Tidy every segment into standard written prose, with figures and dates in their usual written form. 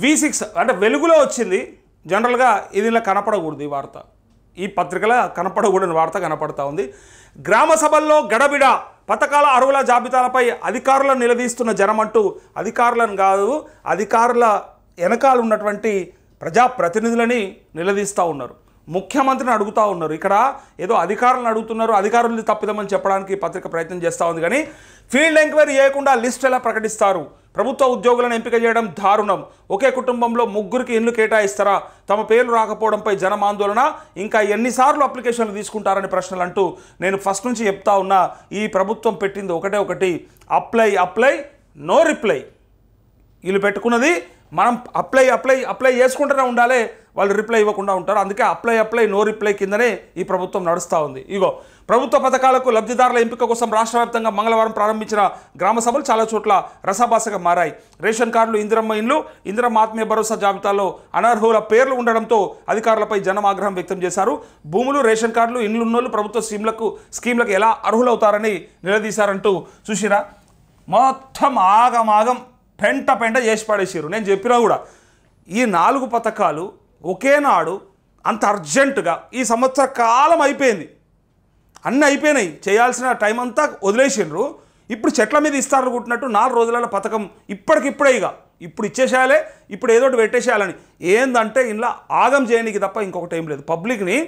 V6 అంటే వెలుగులో వచ్చింది. జనరల్గా ఇది ఇలా కనపడకూడదు. ఈ వార్త ఈ పత్రికలో కనపడకూడని వార్త కనపడతా ఉంది. గ్రామ సభల్లో గడబిడ, పథకాల అర్హుల జాబితాలపై అధికారులను నిలదీస్తున్న జనం అంటూ అధికారులను కాదు, అధికారుల వెనకాల ఉన్నటువంటి ప్రజాప్రతినిధులని నిలదీస్తూ ఉన్నారు. ముఖ్యమంత్రిని అడుగుతూ ఉన్నారు. ఇక్కడ ఏదో అధికారులను అడుగుతున్నారు, అధికారులు తప్పిదమని చెప్పడానికి పత్రిక ప్రయత్నం చేస్తూ ఉంది. కానీ ఫీల్డ్ ఎంక్వైరీ చేయకుండా లిస్ట్ ఎలా ప్రకటిస్తారు? ప్రభుత్వ ఉద్యోగులను ఎంపిక చేయడం దారుణం. ఒకే కుటుంబంలో ముగ్గురికి ఇల్లు కేటాయిస్తారా? తమ పేర్లు రాకపోవడంపై జనం ఆందోళన. ఇంకా ఎన్నిసార్లు అప్లికేషన్లు తీసుకుంటారని ప్రశ్నలు అంటూ నేను ఫస్ట్ నుంచి చెప్తా ఉన్నా. ఈ ప్రభుత్వం పెట్టింది ఒకటి, అప్లై నో రిప్లై. వీళ్ళు పెట్టుకున్నది మనం అప్లై చేసుకుంటూనే ఉండాలి, వాళ్ళు రిప్లై ఇవ్వకుండా ఉంటారు. అందుకే అప్లై నో రిప్లై కిందనే ఈ ప్రభుత్వం నడుస్తూ ఉంది. ఇగో ప్రభుత్వ పథకాలకు లబ్ధిదారుల ఎంపిక కోసం రాష్ట్ర వ్యాప్తంగా మంగళవారం ప్రారంభించిన గ్రామ సభలు చాలా చోట్ల రసాభాసగా మారాయి. రేషన్ కార్డులు, ఇందిరమ్మ ఇండ్లు, ఇందిరమ్మ ఆత్మీయ భరోసా జాబితాలో అనర్హుల పేర్లు ఉండడంతో అధికారులపై జనం ఆగ్రహం వ్యక్తం చేశారు. భూములు, రేషన్ కార్డులు, ఇండ్లు ఉన్నోళ్ళు ప్రభుత్వ స్కీమ్లకు ఎలా అర్హులవుతారని నిలదీశారంటూ చూసిరా. మొత్తం ఆగమాగం పెంట చేసి పడేసారు. నేను చెప్పినా కూడా ఈ 4 పథకాలు ఒకేనాడు అంత అర్జెంటుగా ఈ సంవత్సర కాలం అయిపోయింది, అన్నీ అయిపోయినాయి, చేయాల్సిన టైం అంతా వదిలేసిండ్రు. ఇప్పుడు చెట్ల మీద ఇస్తారు అనుకుంటున్నట్టు 4 రోజుల పథకం ఇప్పటికిప్పుడే ఇప్పుడు ఇచ్చేసేయాలి, ఇప్పుడు ఏదో ఒకటి పెట్టేసేయాలని. ఏందంటే ఇంట్లో ఆగం చేయడానికి తప్ప ఇంకొకటి ఏం లేదు. పబ్లిక్ని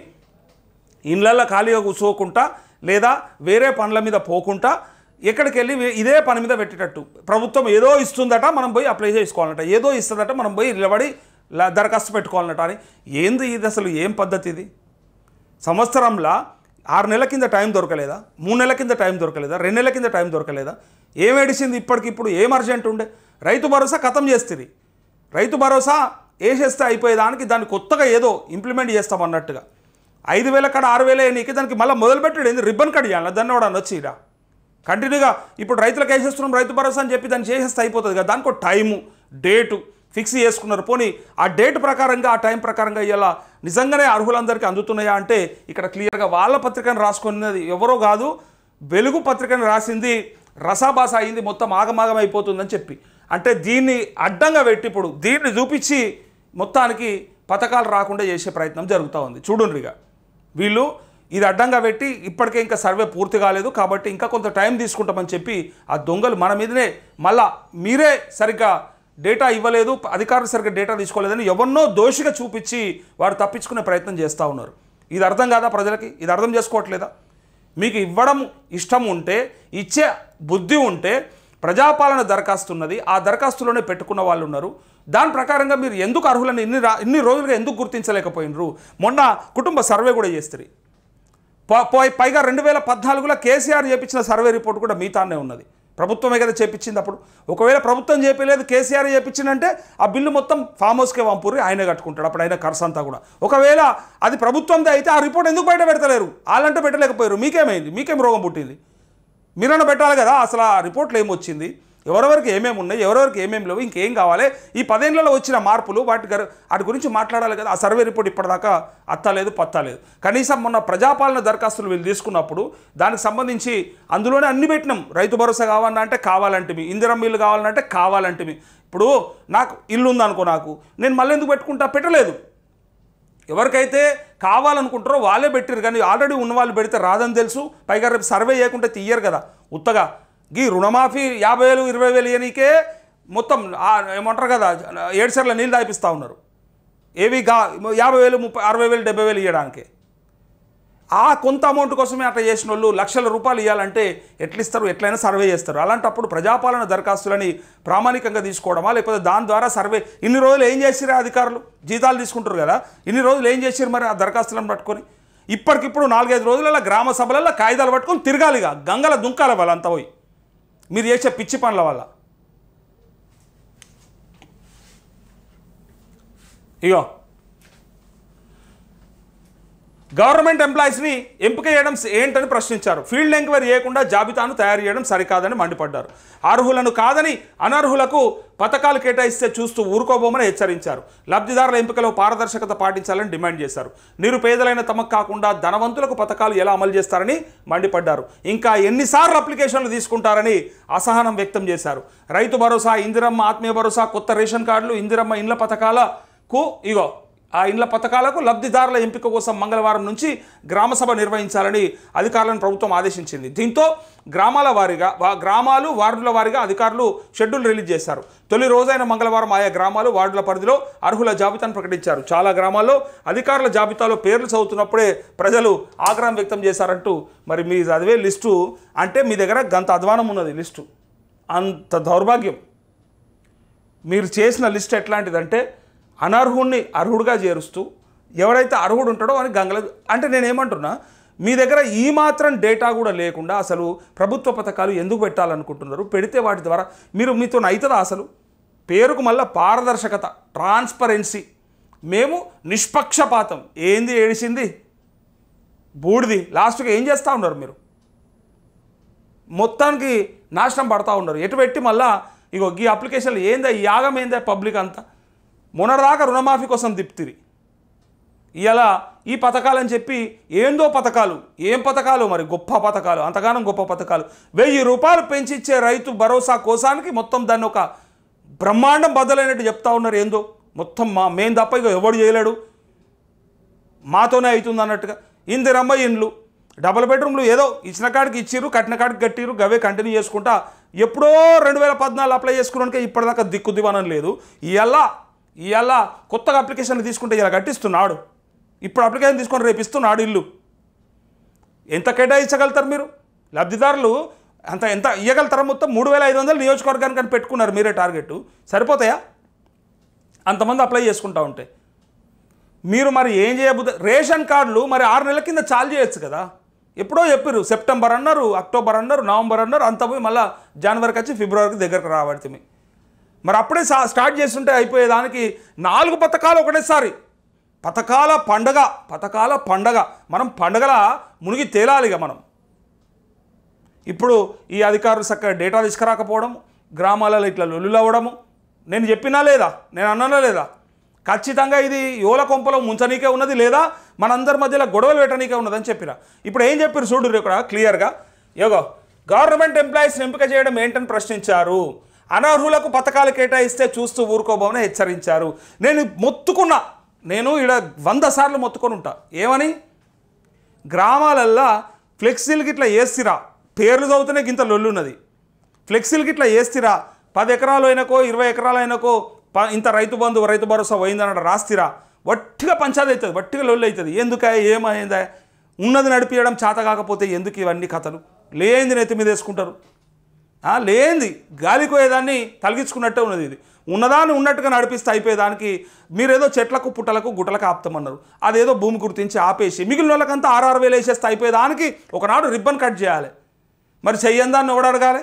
ఇళ్ళల్లో ఖాళీగా కూర్చోకుండా లేదా వేరే పనుల మీద పోకుండా ఎక్కడికి వెళ్ళి ఇదే పని మీద పెట్టేటట్టు ప్రభుత్వం ఏదో ఇస్తుందట, మనం పోయి అప్లై చేసుకోవాలన్నట, ఏదో ఇస్తుందట, మనం పోయి నిలబడి దరఖాస్తు పెట్టుకోవాలన్నట అని. ఏంది ఇది? అసలు ఏం పద్ధతి ఇది? సంవత్సరంలో 6 నెలల కింద టైం దొరకలేదా? 3 నెలల కింద టైం దొరకలేదా? 2 నెలల కింద టైం దొరకలేదా? ఏం ఏడిసింది ఇప్పటికిప్పుడు? ఏం అర్జెంట్ ఉండే? రైతు భరోసా ఖతం చేస్తుంది. రైతు భరోసా వేసేస్తే అయిపోయేదానికి దాన్ని కొత్తగా ఏదో ఇంప్లిమెంట్ చేస్తామన్నట్టుగా 5,000 కాడ 6,000 నీకు దానికి మళ్ళీ మొదలుపెట్టాడు. ఏంది రిబ్బన్ కట్ చేయాలి దాన్ని కూడా వచ్చి ఇలా కంటిన్యూగా ఇప్పుడు రైతులకు వేసేస్తున్నాం రైతు భరోసా అని చెప్పి దాన్ని చేసేస్తే అయిపోతుంది కదా. దానికి ఒక టైము, డేటు ఫిక్స్ చేసుకున్నారు. పోనీ ఆ డేట్ ప్రకారంగా, ఆ టైం ప్రకారంగా ఇలా నిజంగానే అర్హులందరికీ అందుతున్నాయా అంటే ఇక్కడ క్లియర్గా వాళ్ళ పత్రికను రాసుకున్నది ఎవరో కాదు, వెలుగు పత్రికను రాసింది రసాభాస అయింది, మొత్తం ఆగమాగం అయిపోతుందని చెప్పి. అంటే దీన్ని అడ్డంగా పెట్టి ఇప్పుడు దీన్ని చూపించి మొత్తానికి పథకాలు రాకుండా చేసే ప్రయత్నం జరుగుతూ ఉంది. చూడండిగా వీళ్ళు ఇది అడ్డంగా పెట్టి ఇప్పటికే ఇంకా సర్వే పూర్తి కాలేదు కాబట్టి ఇంకా కొంత టైం తీసుకుంటామని చెప్పి ఆ దొంగలు మన మీదనే మళ్ళా మీరే సరిగ్గా డేటా ఇవ్వలేదు, అధికారులు సరిగ్గా డేటా తీసుకోలేదని ఎవరినో దోషిగా చూపించి వారు తప్పించుకునే ప్రయత్నం చేస్తూ ఉన్నారు. ఇది అర్థం కాదా ప్రజలకి? ఇది అర్థం చేసుకోవట్లేదా? మీకు ఇవ్వడం ఇష్టం ఉంటే, ఇచ్చే బుద్ధి ఉంటే ప్రజాపాలన దరఖాస్తు ఉన్నది, ఆ దరఖాస్తులోనే పెట్టుకున్న వాళ్ళు ఉన్నారు. దాని ప్రకారంగా మీరు ఎందుకు అర్హులను ఇన్ని రోజులుగా ఎందుకు గుర్తించలేకపోయినరు? మొన్న కుటుంబ సర్వే కూడా చేస్తారు. పైగా 2014లో కేసీఆర్ చేపించిన సర్వే రిపోర్ట్ కూడా మీతానే ఉన్నది. ప్రభుత్వమే కదా చేపించింది. అప్పుడు ఒకవేళ ప్రభుత్వం చేపలేదు, కేసీఆర్ చేపించిందంటే ఆ బిల్లు మొత్తం ఫామ్ హౌస్కే పంపురి, ఆయనే కట్టుకుంటాడు. అప్పుడు ఆయన ఖర్చు అంతా కూడా. ఒకవేళ అది ప్రభుత్వందే అయితే ఆ రిపోర్ట్ ఎందుకు బయట పెడతలేరు? వాళ్ళంటే పెట్టలేకపోయారు. మీకేమైంది? మీకేం రోగం పుట్టింది? మీరన్నా పెట్టాలి కదా. అసలు ఆ రిపోర్ట్లు ఏమొచ్చింది, ఎవరెవరికి ఏమేమి ఉన్నాయి, ఎవరెవరికి ఏమేమి లేవు, ఇంకేం కావాలి, ఈ 10 ఏళ్లలో వచ్చిన మార్పులు వాటి గురించి మాట్లాడాలి కదా. ఆ సర్వే రిపోర్ట్ ఇప్పటిదాకా అత్తలేదు పత్తలేదు. కనీసం మొన్న ప్రజాపాలన దరఖాస్తులు వీళ్ళు తీసుకున్నప్పుడు దానికి సంబంధించి అందులోనే అన్ని పెట్టినాం. రైతు భరోసా కావాలన్నా అంటే కావాలంటివి, ఇందిరమ్మ ఇల్లు కావాలంటే కావాలంటివి. ఇప్పుడు నాకు ఇల్లు ఉందనుకో, నేను మళ్ళీ ఎందుకు పెట్టలేదు. ఎవరికైతే కావాలనుకుంటారో వాళ్ళే పెట్టారు, కానీ ఆల్రెడీ ఉన్న వాళ్ళు పెడితే రాదని తెలుసు. పైగా రేపు సర్వే చేయకుంటే తీయరు కదా ఉత్తగా. ఈ రుణమాఫీ 50,000 20,000 ఇయనికే మొత్తం ఏమంటారు కదా 7 సార్లు నీళ్ళు దాయిపిస్తూ ఉన్నారు. ఏవి 50,000 30,000 60,000 70,000 ఇవ్వడానికి. ఆ కొంత అమౌంట్ కోసమే అట్లా చేసిన వాళ్ళు లక్షల రూపాయలు ఇవ్వాలంటే ఎట్లిస్తారు? ఎట్లయినా సర్వే చేస్తారు. అలాంటప్పుడు ప్రజాపాలన దరఖాస్తులని ప్రామాణికంగా తీసుకోవడమా, లేకపోతే దాని ద్వారా సర్వే ఇన్ని రోజులు ఏం చేసిరా అధికారులు? జీతాలు తీసుకుంటారు కదా, ఇన్ని రోజులు ఏం చేసారు మరి ఆ దరఖాస్తులను పట్టుకొని? ఇప్పటికిప్పుడు 4-5 రోజులలో గ్రామ సభలలో కాగితాలు పట్టుకొని తిరగాలిగా, గంగల దుంకాల వాళ్ళంతా పోయి మీరు చేసే పిచ్చి పనుల వల్ల. ఇగో గవర్నమెంట్ ఎంప్లాయీస్ని ఎంపిక చేయడం ఏంటని ప్రశ్నించారు. ఫీల్డ్ ఎంక్వైరీ చేయకుండా జాబితాను తయారు చేయడం సరికాదని మండిపడ్డారు. అర్హులను కాదని అనర్హులకు పథకాలు కేటాయిస్తే చూస్తూ ఊరుకోబోమని హెచ్చరించారు. లబ్ధిదారుల ఎంపికలో పారదర్శకత పాటించాలని డిమాండ్ చేశారు. నిరుపేదలైన తమకు కాకుండా ధనవంతులకు పథకాలు ఎలా అమలు చేస్తారని మండిపడ్డారు. ఇంకా ఎన్నిసార్లు అప్లికేషన్లు తీసుకుంటారని అసహనం వ్యక్తం చేశారు. రైతు భరోసా, ఇందిరమ్మ ఆత్మీయ భరోసా, కొత్త రేషన్ కార్డులు, ఇందిరమ్మ ఇండ్ల పథకాలకు ఆ ఇండ్ల పథకాలకు లబ్ధిదారుల ఎంపిక కోసం మంగళవారం నుంచి గ్రామసభ నిర్వహించాలని అధికారులను ప్రభుత్వం ఆదేశించింది. దీంతో గ్రామాలు వార్డుల వారీగా అధికారులు షెడ్యూల్ రిలీజ్ చేశారు. తొలి రోజైన మంగళవారం ఆయా గ్రామాలు వార్డుల పరిధిలో అర్హుల జాబితాను ప్రకటించారు. చాలా గ్రామాల్లో అధికారుల జాబితాలో పేర్లు చదువుతున్నప్పుడే ప్రజలు ఆగ్రహం వ్యక్తం చేశారంటూ మరి మీ చదివే లిస్టు అంటే మీ దగ్గర గంత అధ్వానం ఉన్నది. లిస్టు అంత దౌర్భాగ్యం. మీరు చేసిన లిస్ట్ ఎట్లాంటిదంటే అనర్హుడిని అర్హుడుగా చేరుస్తూ ఎవరైతే అర్హుడు ఉంటాడో అని గంగల అంటే నేనేమంటున్నా, మీ దగ్గర ఈ మాత్రం డేటా కూడా లేకుండా అసలు ప్రభుత్వ పథకాలు ఎందుకు పెట్టాలనుకుంటున్నారు? పెడితే వాటి ద్వారా మీతో అవుతుందా? అసలు పేరుకు మళ్ళీ పారదర్శకత, ట్రాన్స్పరెన్సీ, మేము నిష్పక్షపాతం ఏంది ఏడిసింది బూడిది. లాస్ట్కి ఏం చేస్తూ ఉన్నారు? మీరు మొత్తానికి నాశనం పడతా ఉన్నారు. ఎటు పెట్టి మళ్ళా ఇగో ఈ అప్లికేషన్లు ఏందా, ఈ యాగం ఏందా పబ్లిక్ అంతా. మొన్నటిదాకా రుణమాఫీ కోసం తిప్పితిరి, ఇలా ఈ పథకాలని చెప్పి ఏందో పథకాలు, ఏం పథకాలు మరి, గొప్ప పథకాలు, అంతగానం గొప్ప పథకాలు. 1000 రూపాయలు పెంచిచ్చే రైతు భరోసా కోసానికి మొత్తం దాన్ని ఒక బ్రహ్మాండం బద్దలైనట్టు చెప్తా ఉన్నారు. ఏందో మొత్తం మేం తప్ప ఇక ఎవడు చేయలేడు, మాతోనే అవుతుంది అన్నట్టుగా. ఇందిరమ్మ ఇండ్లు, డబుల్ బెడ్రూమ్లు ఏదో ఇచ్చిన కాడికి ఇచ్చిర్రు, కట్టిన కాడికి కట్టిర్రు, గవే కంటిన్యూ చేసుకుంటా. ఎప్పుడో 2014 అప్లై చేసుకున్నాక ఇప్పటిదాకా దిక్కు దివానం లేదు. ఇవాళ కొత్తగా అప్లికేషన్లు తీసుకుంటే ఇలా కట్టిస్తున్నాడు. ఇప్పుడు అప్లికేషన్ తీసుకొని రేపు ఇస్తున్నాడు ఇల్లు. ఎంత కేటాయించగలుగుతారు మీరు? లబ్ధిదారులు ఎంత ఇవ్వగలుగుతారా? మొత్తం 3500 నియోజకవర్గానికి అని పెట్టుకున్నారు మీరే టార్గెట్. సరిపోతాయా అంతమంది అప్లై చేసుకుంటా ఉంటే? మీరు మరి ఏం చేయబోదు? రేషన్ కార్డులు మరి 6 నెలల కింద చాలు చేయొచ్చు కదా. ఎప్పుడో చెప్పారు, సెప్టెంబర్ అన్నారు, అక్టోబర్ అన్నారు, నవంబర్ అన్నారు, అంత పోయి మళ్ళీ జనవరికి వచ్చి ఫిబ్రవరికి దగ్గరకు రాబడితే మరి అప్పుడే స్టార్ట్ చేస్తుంటే అయిపోయేదానికి 4 పథకాలు ఒకటేసారి. పథకాల పండగ. మనం పండగల మునిగి తేలాలిగా మనం. ఇప్పుడు ఈ అధికారులు చక్కగా డేటా తీసుకురాకపోవడం, గ్రామాలలో ఇట్లా లొల్లులు అవ్వడము. నేను చెప్పినా లేదా, నేను అన్నానా లేదా? ఖచ్చితంగా ఇది యోల కొంపలో ముంచనీకే ఉన్నది, లేదా మనందరి మధ్యలో గొడవలు పెట్టనీకే ఉన్నదని చెప్పిన. ఇప్పుడు ఏం చెప్పారు చూడు ఇక్కడ క్లియర్గా. గవర్నమెంట్ ఎంప్లాయీస్ని ఎంపిక చేయడం ఏంటని ప్రశ్నించారు. అనర్హులకు పథకాలు కేటాయిస్తే చూస్తూ ఊరుకోబోమని హెచ్చరించారు. నేను ఇక్కడ 100 సార్లు మొత్తుకొని ఉంటా. ఏమని? గ్రామాలల్లో ఫ్లెక్సీలకి ఇట్లా వేస్తిరా, పేర్లు చదువుతూనే ఇంత లొల్లున్నది. ఫ్లెక్సీలకి ఇట్లా వేస్తిరా, 10 ఎకరాలు అయినకో 20 ఎకరాలు అయినకో ఇంత రైతు బంధు రైతు భరోసా పోయిందన్నట్టు రాస్తిరా, వట్టిగా పంచాది అవుతుంది, వట్టిగా లొల్లు అవుతుంది. ఎందుక ఏమైందా? ఉన్నది నడిపించడం చేత కాకపోతే ఎందుకు ఇవన్నీ కథలు? లేనిది నెత్తి మీద వేసుకుంటారు. లేనిది గాలికోయేదాన్ని తలిగించుకున్నట్టే ఉన్నది. ఇది ఉన్నదాన్ని ఉన్నట్టుగా నడిపిస్తే అయిపోయేదానికి మీరేదో చెట్లకు పుట్టలకు గుట్టలకు ఆపుతామన్నారు. అదేదో భూమి గుర్తించి ఆపేసి మిగిలిన వాళ్ళకంతా 6,000 వేసేస్తే అయిపోయేదానికి ఒకనాడు రిబ్బన్ కట్ చేయాలి. మరి చెయ్యని దాన్ని ఎవడు అడగాలి?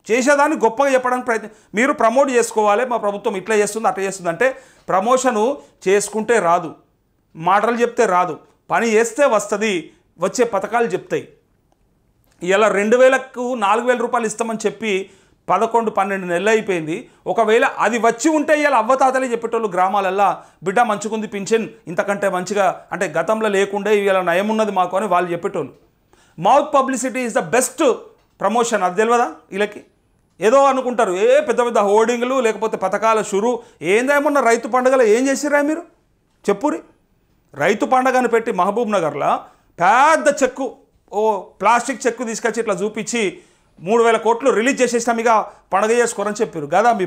చేసేదాన్ని గొప్పగా చెప్పడానికి ప్రయత్నం. మీరు ప్రమోట్ చేసుకోవాలి, మా ప్రభుత్వం ఇట్లా చేస్తుంది అట్లా చేస్తుంది అంటే. ప్రమోషను చేసుకుంటే రాదు, మాటలు చెప్తే రాదు, పని చేస్తే వస్తుంది. వచ్చే పథకాలు చెప్తాయి. ఇలా 2000కు 4000 రూపాయలు ఇస్తామని చెప్పి 11-12 నెలలు అయిపోయింది. ఒకవేళ అది వచ్చి ఉంటే ఇలా అవ్వతాతలే చెప్పేటోళ్ళు గ్రామాలల్లో, బిడ్డ మంచుకుంది పింఛన్ ఇంతకంటే మంచిగా, అంటే గతంలో లేకుండే ఇలా నయం ఉన్నది మాకు అని వాళ్ళు చెప్పేటోళ్ళు. Mouth publicity is the best promotion. అది తెలియదా వీళ్ళకి? ఏదో అనుకుంటారు, పెద్ద పెద్ద హోర్డింగ్లు లేకపోతే పథకాల షురు. ఏందేమన్నా రైతు పండుగలో ఏం చేసిరా మీరు చెప్పురి? రైతు పండుగను పెట్టి మహబూబ్ నగర్లో పెద్ద చెక్కు, ప్లాస్టిక్ చెక్కు తీసుకొచ్చి ఇట్లా చూపించి 3000 కోట్లు రిలీజ్ చేసేసినాం, ఇక పండుగ చేసుకోరని చెప్పారు కదా. మీ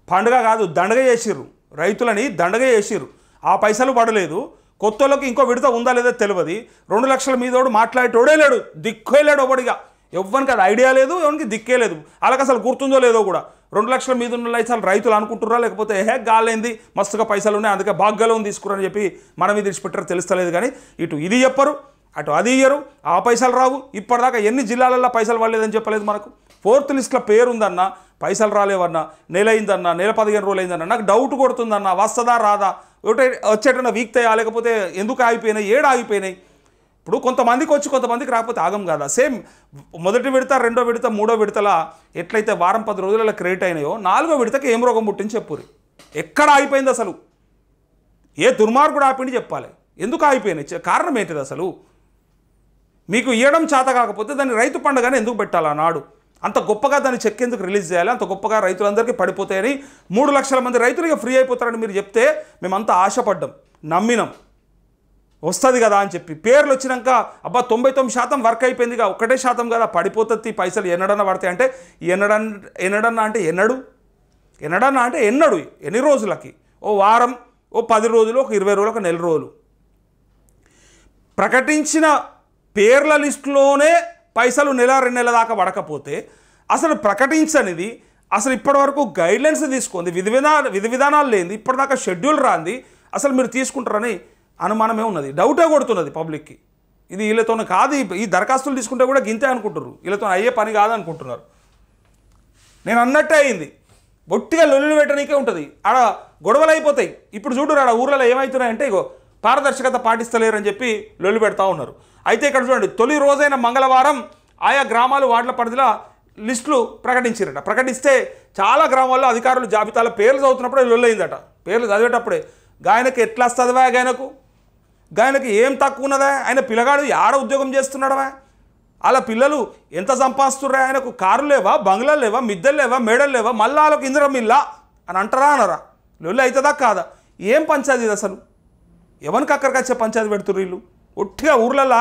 పండుగ కాదు, దండగ చేసిర్రు. రైతులని దండగ చేసిర్రు. ఆ పైసలు పడలేదు. కొత్తలోకి ఇంకో విడత ఉందా లేదో తెలియదు. 2 లక్షల మీదోడు మాట్లాడేటోడే లేడు, దిక్కే లేడు ఒకటిగా. ఎవ్వరికి అది ఐడియా లేదు, ఎవరికి దిక్కే లేదు. వాళ్ళకి అసలు గుర్తుందో లేదో కూడా. 2 లక్షల మీద ఉన్న అసలు రైతులు అనుకుంటుర్రా, లేకపోతే గాలేంది మస్తుగా పైసలు ఉన్నాయి అందుకే భాగ్యలో తీసుకురని చెప్పి మన మీద విడిచిపెట్టారో తెలుస్తలేదు. కానీ ఇటు ఇది చెప్పరు, అటు అది ఇయ్యరు, ఆ పైసలు రావు. ఇప్పటిదాకా ఎన్ని జిల్లాలలో పైసలు పడలేదని చెప్పలేదు మనకు. 4th లిస్ట్లో పేరు ఉందన్నా, పైసలు రాలేవన్నా, నెల అయిందన్నా, నెల 15 రోజులు అయిందన్నా, నాకు డౌట్ కొడుతుందన్నా, వస్తుందా రాదా? ఒకటే వచ్చేటన్నా వీక్తాయా లేకపోతే ఎందుకు ఆగిపోయినాయి, ఏడు ఆగిపోయినాయి? ఇప్పుడు కొంతమందికి వచ్చి కొంతమందికి రాకపోతే ఆగం కాదా? సేమ్ మొదటి విడత, రెండో విడత, మూడో విడతలా ఎట్లయితే వారం 10 రోజులలో క్రియేట్ అయినాయో 4వ విడతకి ఏం రోగం పుట్టించి చెప్పుర్రి. ఎక్కడ ఆగిపోయింది అసలు? ఏ దుర్మార్గుడు ఆపిండి చెప్పాలి. ఎందుకు ఆగిపోయినాయి? కారణం ఏంటిది అసలు? మీకు ఇవ్వడం చేత కాకపోతే దాన్ని రైతు పండుగని ఎందుకు పెట్టాలి ఆనాడు? అంత గొప్పగా దాన్ని చెక్ ఎందుకు రిలీజ్ చేయాలి? అంత గొప్పగా రైతులందరికీ పడిపోతాయని 3 లక్షల మంది రైతులుగా ఫ్రీ అయిపోతారని మీరు చెప్తే మేమంతా ఆశపడ్డాం, నమ్మినాం, వస్తుంది కదా అని చెప్పి. పేర్లు వచ్చినాక అబ్బా 99% వర్క్ అయిపోయిందిగా, 1% కదా పడిపోతుంది పైసలు ఎన్నడన్నా పడతాయి అంటే ఎన్నడన్నా అంటే ఎన్నడు, ఎన్నడన్నా అంటే ఎన్నడు, ఎన్ని రోజులకి? ఓ వారం, ఓ 10 రోజులు, ఒక 20 రోజులు, ఒక నెల రోజులు. ప్రకటించిన పేర్ల లిస్టులోనే పైసలు నెల 2 నెలల దాకా పడకపోతే అసలు ప్రకటించనిది, అసలు ఇప్పటివరకు గైడ్లైన్స్ తీసుకుంది, విధి విధానాలు లేనిది, ఇప్పటిదాకా షెడ్యూల్ రాంది అసలు మీరు తీసుకుంటారని అనుమానమే ఉన్నది, డౌటే కొడుతున్నది పబ్లిక్కి. ఇది వీళ్ళతో కాదు, ఈ దరఖాస్తులు తీసుకుంటే కూడా గింతే అనుకుంటారు, వీళ్ళతో అయ్యే పని కాదనుకుంటున్నారు. నేను అన్నట్టే అయింది, బొట్టిగా లొల్లులు పెట్టడానికే ఉంటుంది, ఆడ గొడవలు అయిపోతాయి. ఇప్పుడు చూడు ఆడ ఊర్లలో ఏమవుతున్నాయంటే ఇగో పారదర్శకత పాటిస్తలేరని చెప్పి లొల్లు పెడతా ఉన్నారు. అయితే ఇక్కడ చూడండి, తొలి రోజైన మంగళవారం ఆయా గ్రామాలు వార్డుల పరిధిలో లిస్టులు ప్రకటించారట. ప్రకటిస్తే చాలా గ్రామాల్లో అధికారులు జాబితాలో పేర్లు చదువుతున్నప్పుడే లొల్లు అయిందట. పేర్లు చదివేటప్పుడే గాయనకి ఎట్లా వస్తుందివా, గాయనకి ఏం తక్కువ ఉన్నదా, ఆయన పిల్లగాడు ఆడ ఉద్యోగం చేస్తున్నాడవా, అలా పిల్లలు ఎంత సంపాదిస్తుర్రా, ఆయనకు కార్లు లేవా, బంగ్లాలు లేవా, మిద్దెలు లేవా, మేడలు లేవా, మళ్ళీ వాళ్ళకు ఇందిరం ఇల్లా అని అంటారా అనరా? లొల్లి అవుతుందా కాదా? ఏం పంచాయతీ ఇది అసలు? ఎవరికి అక్కడికి వచ్చే పంచాయతీ పెడుతుర్రు వీళ్ళు? ఒట్టిగా ఊర్లలో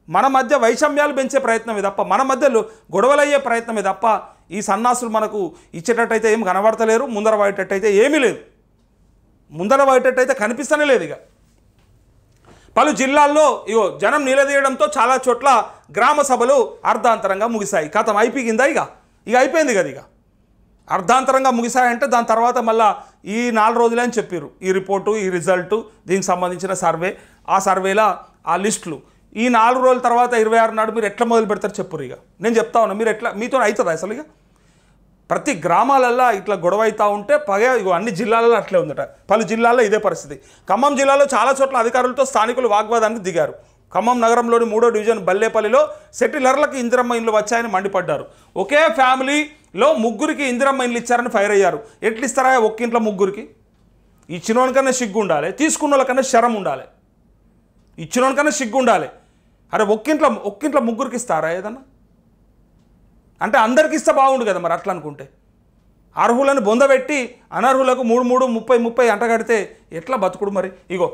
మన మధ్య వైషమ్యాలు పెంచే ప్రయత్నమే తప్ప, మన మధ్యలో గొడవలు అయ్యే ప్రయత్నమే తప్ప ఈ సన్నాసులు మనకు ఇచ్చేటట్టయితే ఏం కనబడతలేరు, ముందర పోయేటట్టయితే ఏమీ లేదు, ముందర పోయేటట్టయితే కనిపిస్తూనే లేదు. ఇక పలు జిల్లాల్లో ఇగో జనం నిలదీయడంతో చాలా చోట్ల గ్రామ సభలు అర్ధాంతరంగా ముగిశాయి. కథం అయిపోయిందా? ఇక అయిపోయింది కదా. ఇక అర్ధాంతరంగా ముగిశాయంటే దాని తర్వాత మళ్ళీ ఈ 4 రోజులే అని చెప్పారు. ఈ రిపోర్టు, ఈ రిజల్టు, దీనికి సంబంధించిన సర్వే, ఆ సర్వేల ఆ లిస్టులు ఈ 4 రోజుల తర్వాత 26 నాడు మీరు ఎట్లా మొదలు పెడతారు చెప్పురు. ఇక నేను చెప్తా ఉన్నా, మీరు ఎట్లా, మీతో అవుతుంది అసలు? ఇక ప్రతి గ్రామాలల్లో ఇట్లా గొడవ అవుతూ ఉంటే ఇగో అన్ని జిల్లాలలో అట్లే ఉందట. పలు జిల్లాల్లో ఇదే పరిస్థితి. ఖమ్మం జిల్లాలో చాలా చోట్ల అధికారులతో స్థానికులు వాగ్వాదానికి దిగారు. ఖమ్మం నగరంలోని 3వ డివిజన్ బల్లేపల్లిలో సెటిలర్లకు ఇందిరమ్మ ఇండ్లు వచ్చాయని మండిపడ్డారు. ఒకే ఫ్యామిలీలో 3గురికి ఇందిరమ్మ ఇండ్లు ఇచ్చారని ఫైర్ అయ్యారు. ఎట్లు ఇస్తారా ఒక్కింట్లో 3గురికి? ఇచ్చినోనికన్నా సిగ్గు ఉండాలి, తీసుకున్న వాళ్ళకన్నా శరం ఉండాలి. ఇచ్చినోనికన్నా సిగ్గు ఉండాలి. అరే ఒక్కింట్లో 3గురికి ఇస్తారా ఏదన్నా? అంటే అందరికి ఇస్తే బాగుండు కదా మరి. అట్లా అనుకుంటే అర్హులను బొందబెట్టి అనర్హులకు 3 30 అంటగడితే ఎట్లా బతుకుడు మరి? ఇగో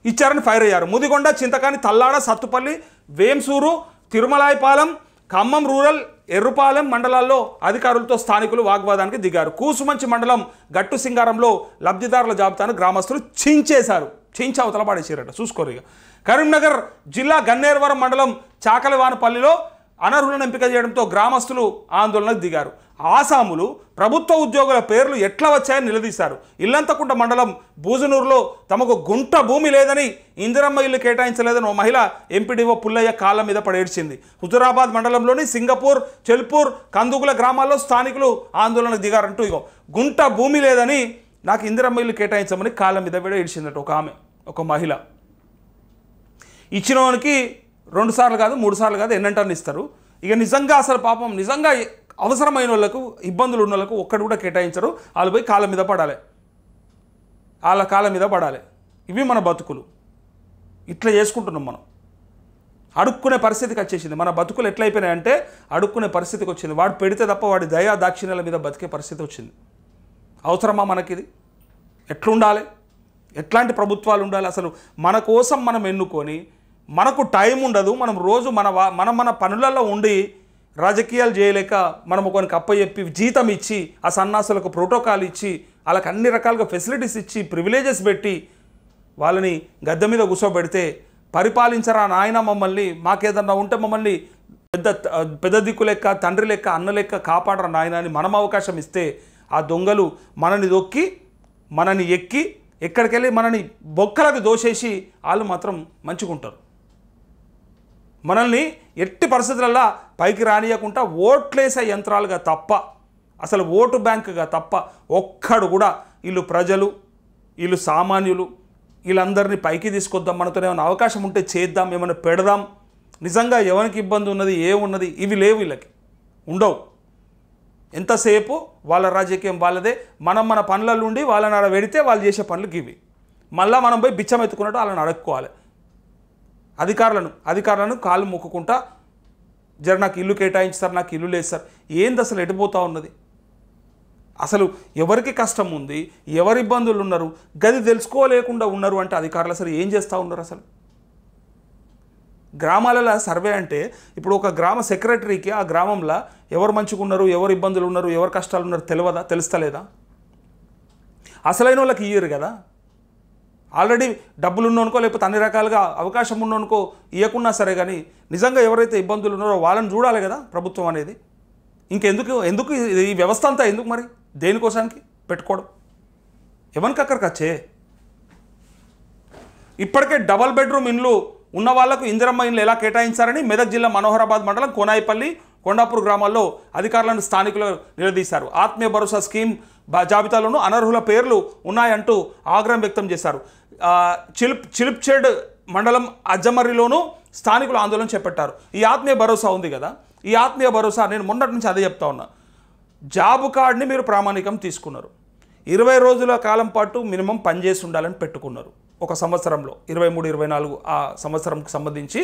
ఇచ్చారని ఫైర్ అయ్యారు. ముదిగొండ, చింతకాని, తల్లాడ, సత్తుపల్లి, వేంసూరు, తిరుమలాయపాలెం, ఖమ్మం రూరల్, ఎర్రుపాలెం మండలాల్లో అధికారులతో స్థానికులు వాగ్వాదానికి దిగారు. కూసుమంచి మండలం గట్టు సింగారంలో లబ్ధిదారుల జాబితాను గ్రామస్తులు చించేశారు. చించి అవతల పాడేసారట. చూసుకోరు. ఇక కరీంనగర్ జిల్లా గన్నేరువరం మండలం చాకలివానపల్లిలో అనర్హులను ఎంపిక చేయడంతో గ్రామస్తులు ఆందోళనకు దిగారు. ఆసాములు ప్రభుత్వ ఉద్యోగుల పేర్లు ఎట్లా వచ్చాయని నిలదీశారు. ఇల్లంతకుంట మండలం బూజనూరులో తమకు గుంట భూమి లేదని, ఇందిరమ్మ ఇల్లు కేటాయించలేదని ఓ మహిళ ఎంపీడీఓ పుల్లయ్య కాళ్ళ మీద పడేడ్చింది. హుజురాబాద్ మండలంలోని సింగపూర్, చెల్పూర్, కందుగుల గ్రామాల్లో స్థానికులు ఆందోళనకు దిగారంటూ ఇగో గుంట భూమి లేదని నాకు ఇందిరమ్మ ఇల్లు కేటాయించమని కాళ్ళ మీద కూడా ఏడ్చిందట ఒక మహిళ. ఇచ్చిన వానికి 2 సార్లు కాదు 3 సార్లు కాదు ఎన్నంటని ఇస్తారు. ఇక నిజంగా అసలు పాపం నిజంగా అవసరమైన వాళ్ళకు, ఇబ్బందులు ఉన్న వాళ్ళకు ఒక్కడు కూడా కేటాయించరు. వాళ్ళు పోయి కాళ్ళ మీద పడాలి, వాళ్ళ కాళ్ళ మీద పడాలి. ఇవి మన బతుకులు. ఇట్లా చేసుకుంటున్నాం మనం. అడుక్కునే పరిస్థితికి వచ్చేసింది మన బతుకులు. ఎట్లయిపోయినాయంటే అడుక్కునే పరిస్థితికి వచ్చింది. వాడు పెడితే తప్ప వాడి దయా దాక్షిణ్యాల మీద బతికే పరిస్థితి వచ్చింది. అవసరమా మనకిది? ఎట్లుండాలి? ఎట్లాంటి ప్రభుత్వాలు ఉండాలి? అసలు మన కోసం మనం ఎన్నుకొని మనకు టైం ఉండదు. మనం రోజు మన పనులలో ఉండి రాజకీయాలు చేయలేక మనం ఒకరికి అప్పచెప్పి జీతం ఇచ్చి ఆ సన్నాసులకు ప్రోటోకాల్ ఇచ్చి వాళ్ళకి అన్ని రకాలుగా ఫెసిలిటీస్ ఇచ్చి ప్రివిలేజెస్ పెట్టి వాళ్ళని గద్దె మీద కూర్చోబెడితే పరిపాలించరా నాయన మమ్మల్ని, మాకేదన్నా ఉంటే మమ్మల్ని పెద్ద దిక్కు లెక్క, తండ్రి లెక్క, అన్న లెక్క కాపాడరా నాయన అని మనం అవకాశం ఇస్తే ఆ దొంగలు మనని దొక్కి మనని ఎక్కి ఎక్కడికెళ్ళి మనని బొక్కలకు దోసేసి వాళ్ళు మాత్రం మంచుకుంటారు. మనల్ని ఎట్టి పరిస్థితులలో పైకి రానియకుండా ఓట్లేసే యంత్రాలుగా తప్ప, అసలు ఓటు బ్యాంకుగా తప్ప ఒక్కడు కూడా వీళ్ళు ప్రజలు వీళ్ళు సామాన్యులు, వీళ్ళందరినీ పైకి తీసుకొద్దాం, మనతో ఏమైనా అవకాశం ఉంటే చేద్దాం, ఏమైనా పెడదాం, నిజంగా ఎవరికి ఇబ్బంది ఉన్నది ఏమున్నది ఇవి లేవు, వీళ్ళకి ఉండవు. ఎంతసేపు వాళ్ళ రాజకీయం వాళ్ళదే. మనం మన పనులలో ఉండి వాళ్ళని ఆడ పెడితే వాళ్ళు చేసే పనులకు ఇవి. మళ్ళీ మనం పోయి బిచ్చం ఎత్తుకున్నట్టు వాళ్ళని అడుక్కోవాలి. అధికారులను కాళ్ళు మొక్కుకుంటా, జర నాకు ఇల్లు కేటాయించారు, నాకు ఇల్లు లేదు సార్. ఏంది అసలు ఎటుపోతూ ఉన్నది? అసలు ఎవరికి కష్టం ఉంది, ఎవరి ఇబ్బందులు ఉన్నారు, గది తెలుసుకోలేకుండా ఉన్నారు అంటే అధికారులు అసలు ఏం చేస్తూ ఉన్నారు? అసలు గ్రామాలలో సర్వే అంటే ఇప్పుడు ఒక గ్రామ సెక్రటరీకి ఆ గ్రామంలో ఎవరు మంచిగా ఉన్నారు, ఎవరు ఇబ్బందులు ఉన్నారు, ఎవరు కష్టాలు ఉన్నారు తెలియదా? తెలుస్తలేదా? అసలైన వాళ్ళకి ఇయ్యరు కదా. ఆల్రెడీ డబ్బులు ఉన్నోనుకో లేకపోతే అన్ని రకాలుగా అవకాశం ఉన్నోనుకో ఇవ్వకున్నా సరే, కానీ నిజంగా ఎవరైతే ఇబ్బందులు ఉన్నారో వాళ్ళని చూడాలి కదా ప్రభుత్వం అనేది. ఎందుకు ఈ వ్యవస్థ అంతా ఎందుకు మరి? దేనికోసానికి పెట్టుకోవడం? ఎవరికి అక్కడికి వచ్చే ఇప్పటికే డబల్ బెడ్రూమ్ ఇండ్లు ఉన్న వాళ్లకు ఇందిరమ్మ ఇండ్లు ఎలా కేటాయించారని మెదక్ జిల్లా మనోహరాబాద్ మండలం కోనాయిపల్లి, కొండాపూర్ గ్రామాల్లో అధికారులను స్థానికులు నిలదీశారు. ఆత్మీయ భరోసా స్కీమ్ జాబితాలోనూ అనర్హుల పేర్లు ఉన్నాయంటూ ఆగ్రహం వ్యక్తం చేశారు. చిలిప్చేడ్ మండలం అజ్జమర్రిలోనూ స్థానికులు ఆందోళన చేపట్టారు. ఈ ఆత్మీయ భరోసా ఉంది కదా, ఈ ఆత్మీయ భరోసా నేను మొన్నటి నుంచి అదే చెప్తా ఉన్నా. జాబ్ కార్డ్ని మీరు ప్రామాణికం తీసుకున్నారు, 20 రోజుల కాలం పాటు మినిమం పనిచేసి ఉండాలని పెట్టుకున్నారు. ఒక సంవత్సరంలో 23-24 ఆ సంవత్సరంకి సంబంధించి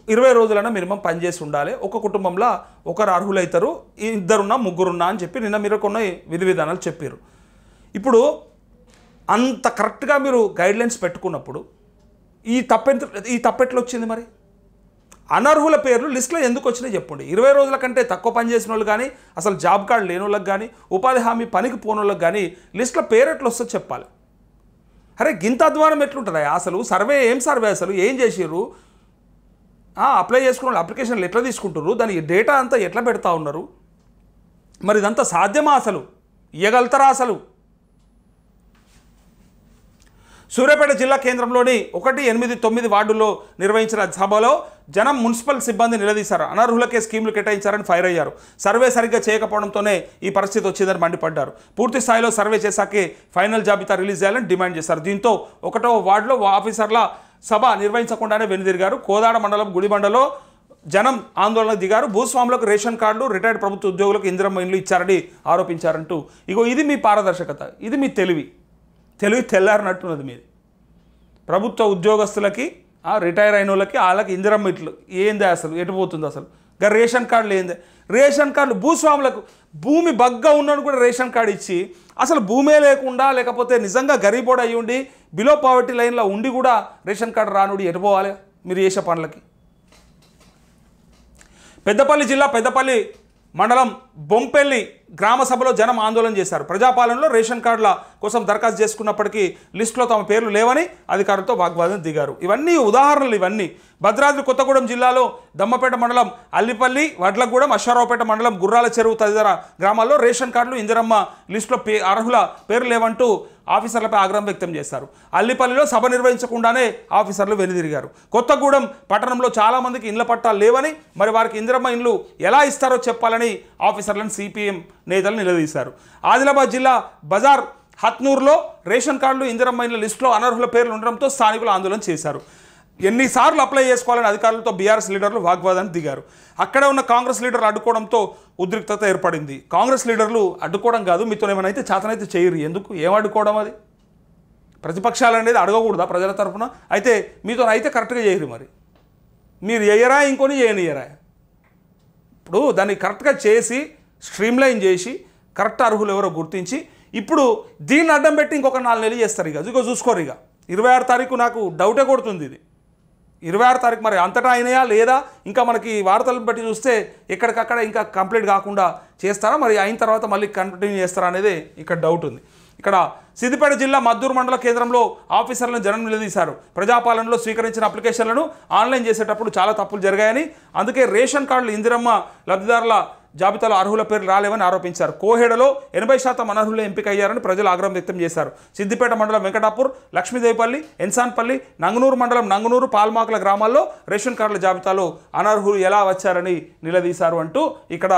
20 రోజులైనా మినిమం పనిచేసి ఉండాలి. ఒక కుటుంబంలో ఒకరు అర్హులవుతారు, ఇద్దరున్నా ముగ్గురున్నా అని చెప్పి నిన్న మీరు కొన్ని విధి విధానాలు చెప్పారు. ఇప్పుడు అంత కరెక్ట్గా మీరు గైడ్లైన్స్ పెట్టుకున్నప్పుడు ఈ తప్పెట్లు వచ్చింది మరి? అనర్హుల పేర్లు లిస్టులో ఎందుకు వచ్చినాయి చెప్పండి. 20 రోజుల కంటే తక్కువ పని చేసిన వాళ్ళు కానీ, అసలు జాబ్ కార్డు లేని వాళ్ళకి కానీ, ఉపాధి హామీ పనికి పోని వాళ్ళకి కానీ లిస్టులో పేరు ఎట్లా వస్తుందో చెప్పాలి. అరే గింత అధ్వానం ఎట్లుంటుందా అసలు? సర్వే ఏం సర్వే అసలు? ఏం చేసిర్రు? అప్లై చేసుకున్న వాళ్ళు అప్లికేషన్లు ఎట్లా తీసుకుంటారు? దానికి డేటా అంతా ఎట్లా పెడతా ఉన్నారు? మరి ఇదంతా సాధ్యమా? అసలు ఇవ్వగలుగుతారా అసలు? సూర్యాపేట జిల్లా కేంద్రంలోని 1, 8, 9 వార్డుల్లో నిర్వహించిన సభలో జనం మున్సిపల్ సిబ్బంది నిలదీశారు. అనర్హులకే స్కీములు కేటాయించారని ఫైర్ అయ్యారు. సర్వే సరిగ్గా చేయకపోవడంతోనే ఈ పరిస్థితి వచ్చిందని మండిపడ్డారు. పూర్తి స్థాయిలో సర్వే చేశాకే ఫైనల్ జాబితా రిలీజ్ చేయాలని డిమాండ్ చేశారు. దీంతో 1వ వార్డులో ఆఫీసర్ల సభ నిర్వహించకుండానే వెనుదిరిగారు. కోదాడ మండలం గుడిబండలో జనం ఆందోళనకు దిగారు. భూస్వాములకు రేషన్ కార్డులు, రిటైర్డ్ ప్రభుత్వ ఉద్యోగులకు ఇందిరమ్మ ఇండ్లు ఇచ్చారని ఆరోపించారంటూ. ఇది మీ పారదర్శకత, ఇది మీ తెలివి తెల్లారినట్టున్నది మీది. ప్రభుత్వ ఉద్యోగస్తులకి, రిటైర్ అయిన వాళ్ళకి, వాళ్ళకి ఇందిరమ్మ ఇట్లు ఏంది అసలు? ఎటుపోతుంది అసలు? రేషన్ కార్డులు ఏంది? రేషన్ కార్డులు భూస్వాములకు, భూమి బగ్గా ఉన్నాను కూడా రేషన్ కార్డు ఇచ్చి, అసలు భూమే లేకుండా లేకపోతే నిజంగా గరీబోడు అయ్యి ఉండి బిలో పావర్టీ లైన్లో ఉండి కూడా రేషన్ కార్డు రానుడి ఎటుపోవాలి మీరు చేసే పనులకి? పెద్దపల్లి జిల్లా పెద్దపల్లి మండలం బొంపెల్లి గ్రామ సభలో జనం ఆందోళన చేశారు. ప్రజాపాలనలో రేషన్ కార్డుల కోసం దరఖాస్తు చేసుకున్నప్పటికీ లిస్టులో తమ పేర్లు లేవని అధికారులతో వాగ్వాదం దిగారు. ఇవన్నీ ఉదాహరణలు. ఇవన్నీ భద్రాద్రి కొత్తగూడెం జిల్లాలో దమ్మపేట మండలం అల్లిపల్లి, వడ్లగూడెం, అశ్వారావుపేట మండలం గుర్రాల చెరువు తదితర గ్రామాల్లో రేషన్ కార్డులు, ఇందిరమ్మ లిస్టులో అర్హుల పేర్లు లేవంటూ ఆఫీసర్లపై ఆగ్రహం వ్యక్తం చేశారు. అల్లిపల్లిలో సభ నిర్వహించకుండానే ఆఫీసర్లు వెనుదిరిగారు. కొత్తగూడెం పట్టణంలో చాలామందికి ఇండ్ల పట్టాలు లేవని, మరి వారికి ఇందిరమ్మ ఇండ్లు ఎలా ఇస్తారో చెప్పాలని ఆఫీసర్లను సిపిఎం నేతలు నిలదీశారు. ఆదిలాబాద్ జిల్లా బజార్ హత్నూర్లో రేషన్ కార్డులు, ఇందిరమ్మ ఇండ్ల లిస్టులో అనర్హుల పేర్లు ఉండడంతో స్థానికులు ఆందోళన చేశారు. ఎన్నిసార్లు అప్లై చేసుకోవాలని అధికారులతో బీఆర్ఎస్ లీడర్లు వాగ్వాదానికి దిగారు. అక్కడే ఉన్న కాంగ్రెస్ లీడర్లు అడ్డుకోవడంతో ఉద్రిక్తత ఏర్పడింది. కాంగ్రెస్ లీడర్లు అడ్డుకోవడం కాదు, మీతో ఏమైనా చేతనైతే చేయరు. ఎందుకు? ఏం అడ్డుకోవడం? అది ప్రతిపక్షాలు అనేది అడగకూడదా ప్రజల తరఫున? అయితే మీతో అయితే కరెక్ట్గా చేయరు. మరి మీరు చేయరా, ఇంకొని చేయనియరా? ఇప్పుడు దాన్ని కరెక్ట్గా చేసి స్ట్రీమ్లైన్ చేసి కరెక్ట్ అర్హులు ఎవరో గుర్తించి ఇప్పుడు దీన్ని అడ్డం పెట్టి ఇంకొక 4 నెలలు చేస్తారు. ఇక చూసుకోరు. ఇక 26 తారీఖు నాకు డౌటే కొడుతుంది. ఇది 26 తారీఖు మరి అంతటా అయినాయా లేదా? ఇంకా మనకి వార్తలను బట్టి చూస్తే ఎక్కడికక్కడ ఇంకా కంప్లీట్ కాకుండా చేస్తారా, మరి అయిన తర్వాత మళ్ళీ కంటిన్యూ చేస్తారా అనేది ఇక్కడ డౌట్ ఉంది. ఇక్కడ సిద్దిపేట జిల్లా మద్దూరు మండల కేంద్రంలో ఆఫీసర్లను జనం నిలదీశారు. ప్రజాపాలనలో స్వీకరించిన అప్లికేషన్లను ఆన్లైన్ చేసేటప్పుడు చాలా తప్పులు జరిగాయని, అందుకే రేషన్ కార్డులు, ఇందిరమ్మ లబ్ధిదారుల జాబితాలో అర్హుల పేర్లు రాలేవని ఆరోపించారు. కోహెడలో 80% అనర్హులు ఎంపిక అయ్యారని ప్రజలు ఆగ్రహం వ్యక్తం చేశారు. సిద్దిపేట మండలం వెంకటాపూర్, లక్ష్మీదేవిపల్లి, ఎన్సాన్పల్లి, నంగనూరు మండలం నంగనూరు, పాల్మాకుల గ్రామాల్లో రేషన్ కార్డుల జాబితాలో అనర్హులు ఎలా వచ్చారని నిలదీశారు అంటూ ఇక్కడ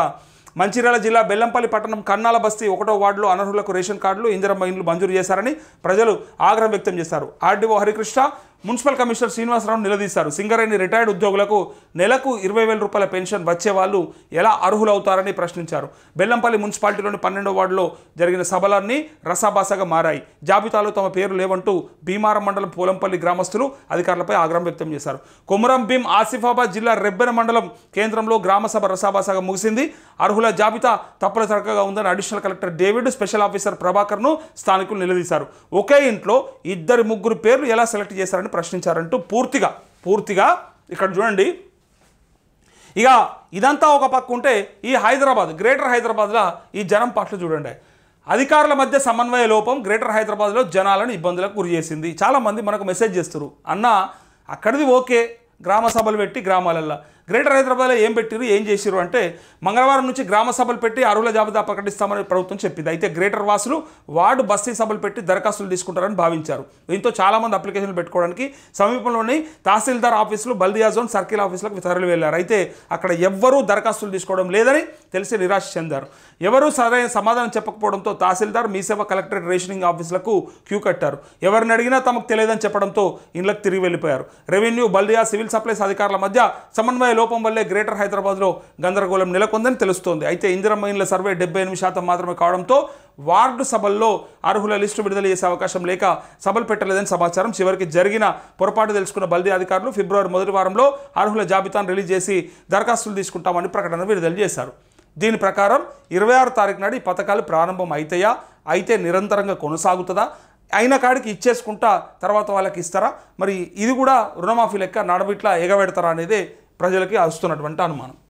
మంచిర్యాల జిల్లా బెల్లంపల్లి పట్టణం కన్నాల బస్తీ 1వ వార్డులో అనర్హులకు రేషన్ కార్డులు ఇందిరమ్మ ఇండ్లు మంజూరు చేశారని ప్రజలు ఆగ్రహం వ్యక్తం చేశారు. RDO Harikrishna, municipal commissioner Srinivasarao నిలదీశారు. సింగరేణి రిటైర్డ్ ఉద్యోగులకు నెలకు 20,000 రూపాయల పెన్షన్ వచ్చే వాళ్ళు ఎలా అర్హులవుతారని ప్రశ్నించారు. బెల్లంపల్లి మున్సిపాలిటీలోని 12వ వార్డులో జరిగిన సభలన్నీ రసాభాసగా మారాయి. జాబితాలో తమ పేరు లేవంటూ భీమారం మండలం పోలంపల్లి గ్రామస్తులు అధికారులపై ఆగ్రహం వ్యక్తం చేశారు. కొమురం భీం ఆసిఫాబాద్ జిల్లా రెబ్బెన మండలం కేంద్రంలో గ్రామ సభ రసాభాసగా ముగిసింది. అర్హుల జాబితా తప్పులతరకగా ఉందని additional collector David, special officer ప్రభాకర్ను స్థానికులు నిలదీశారు. ఒకే ఇంట్లో 2-3 పేర్లు ఎలా సెలెక్ట్ చేశారని ప్రశ్నించారంటూ పూర్తిగా ఇక్కడ చూడండి. ఇక ఇదంతా ఒక పక్క ఉంటే ఈ హైదరాబాద్, గ్రేటర్ హైదరాబాద్లో ఈ జనం పట్ల చూడండి. అధికారుల మధ్య సమన్వయ లోపం గ్రేటర్ హైదరాబాద్లో జనాలను ఇబ్బందులకు గురి చేసింది. చాలామంది మనకు మెసేజ్ చేస్తారు, అన్న అక్కడిది ఓకే గ్రామ సభలు పెట్టి గ్రామాలల్లో, గ్రేటర్ హైదరాబాద్లో ఏం పెట్టిరు, ఏం చేసిరు అంటే మంగళవారం నుంచి గ్రామ సభలు పెట్టి అర్హుల జాబితా ప్రకటిస్తామని ప్రభుత్వం చెప్పింది. అయితే గ్రేటర్ వాసులు వార్డు బస్తీ సభలు పెట్టి దరఖాస్తులు తీసుకుంటారని భావించారు. దీంతో చాలామంది అప్లికేషన్లు పెట్టుకోవడానికి సమీపంలోని తహసీల్దార్ ఆఫీసులు, బల్దియా జోన్, సర్కిల్ ఆఫీసులకు తరలి వెళ్లారు. అయితే అక్కడ ఎవ్వరూ దరఖాస్తులు తీసుకోవడం లేదని తెలిసి నిరాశ చెందారు. ఎవరూ సరైన సమాధానం చెప్పకపోవడంతో తహసీల్దార్, మీసేవ, కలెక్టరేట్ రేషనింగ్ ఆఫీసులకు క్యూ కట్టారు. ఎవరిని అడిగినా తమకు తెలియదని చెప్పడంతో ఇళ్లకు తిరిగి వెళ్ళిపోయారు. రెవెన్యూ, బల్దియా, సివిల్ సప్లైస్ అధికారుల మధ్య సమన్వయ లోపం వల్లే గ్రేటర్ హైదరాబాద్లో గందరగోళం నెలకొందని తెలుస్తోంది. అయితే ఇందిరమ్మ ఇండ్ల సర్వే 78% మాత్రమే కావడంతో వార్డు సభల్లో అర్హుల లిస్టు విడుదల చేసే అవకాశం లేక సభలు పెట్టలేదని సమాచారం. చివరికి జరిగిన పొరపాటు తెలుసుకున్న బల్దియా అధికారులు ఫిబ్రవరి మొదటి వారంలో అర్హుల జాబితాను రిలీజ్ చేసి దరఖాస్తులు తీసుకుంటామని ప్రకటన విడుదల చేశారు. దీని ప్రకారం 26 తారీఖు నాడు ఈ పథకాలు ప్రారంభం అవుతాయా, అయితే నిరంతరంగా కొనసాగుతుందా, అయిన కాడికి ఇచ్చేసుకుంటా తర్వాత వాళ్ళకి ఇస్తారా, మరి ఇది కూడా రుణమాఫీ లెక్క నడబిట్లా ఎగబెడతారా అనేది ప్రజలకి వస్తున్నటువంటి అనుమానం.